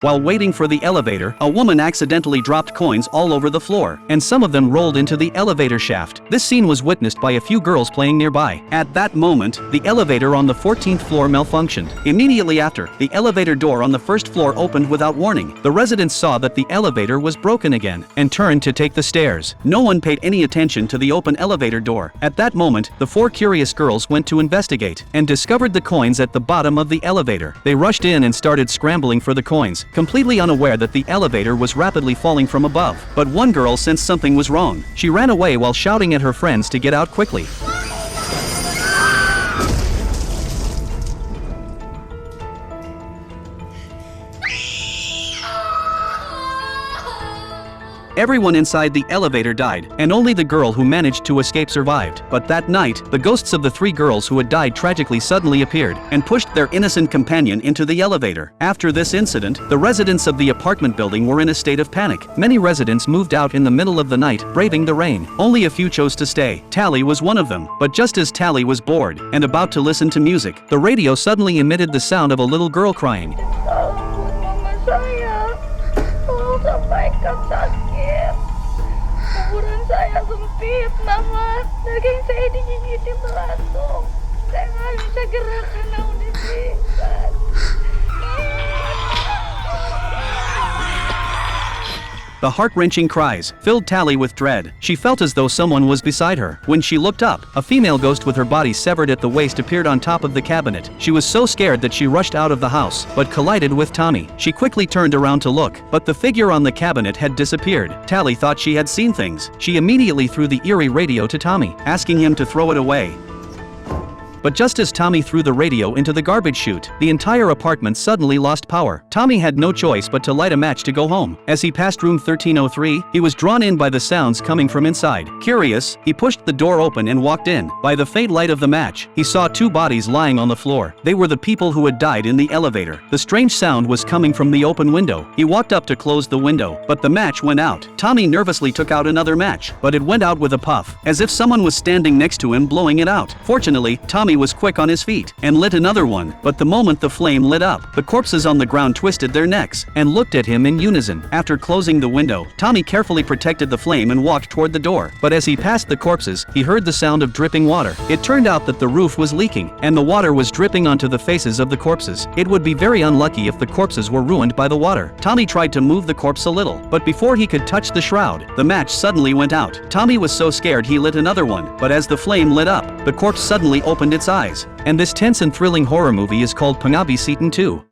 While waiting for the elevator, a woman accidentally dropped coins all over the floor, and some of them rolled into the elevator shaft. This scene was witnessed by a few girls playing nearby. At that moment, the elevator on the 14th floor malfunctioned. Immediately after, the elevator door on the first floor opened without warning. The residents saw that the elevator was broken again, and turned to take the stairs. No one paid any attention to the open elevator door. At that moment, the four curious girls went to investigate, and discovered the coins at the bottom of the elevator. They rushed in and started scrambling for the coins, completely unaware that the elevator was rapidly falling from above. But one girl sensed something was wrong. She ran away while shouting at her friends to get out quickly. Everyone inside the elevator died, and only the girl who managed to escape survived. But that night, the ghosts of the three girls who had died tragically suddenly appeared, and pushed their innocent companion into the elevator. After this incident, the residents of the apartment building were in a state of panic. Many residents moved out in the middle of the night, braving the rain. Only a few chose to stay. Tally was one of them. But just as Tally was bored, and about to listen to music, the radio suddenly emitted the sound of a little girl crying. Mama saya, tolong sampaikan sakit. Kuburan saya sempit, Mama. Daging saya digigit belatung. Saya nggak bisa gerak karena udah pingsan. The heart-wrenching cries filled Tally with dread. She felt as though someone was beside her. When she looked up, a female ghost with her body severed at the waist appeared on top of the cabinet. She was so scared that she rushed out of the house, but collided with Tommy. She quickly turned around to look, but the figure on the cabinet had disappeared. Tally thought she had seen things. She immediately threw the eerie radio to Tommy, asking him to throw it away. But just as Tommy threw the radio into the garbage chute, the entire apartment suddenly lost power. Tommy had no choice but to light a match to go home. As he passed room 1303, he was drawn in by the sounds coming from inside. Curious, he pushed the door open and walked in. By the faint light of the match, he saw two bodies lying on the floor. They were the people who had died in the elevator. The strange sound was coming from the open window. He walked up to close the window, but the match went out. Tommy nervously took out another match, but it went out with a puff, as if someone was standing next to him blowing it out. Fortunately, Tommy was quick on his feet, and lit another one, but the moment the flame lit up, the corpses on the ground twisted their necks, and looked at him in unison. After closing the window, Tommy carefully protected the flame and walked toward the door, but as he passed the corpses, he heard the sound of dripping water. It turned out that the roof was leaking, and the water was dripping onto the faces of the corpses. It would be very unlucky if the corpses were ruined by the water. Tommy tried to move the corpse a little, but before he could touch the shroud, the match suddenly went out. Tommy was so scared he lit another one, but as the flame lit up, the corpse suddenly opened its eyes. And this tense and thrilling horror movie is called Pengabdi Setan 2.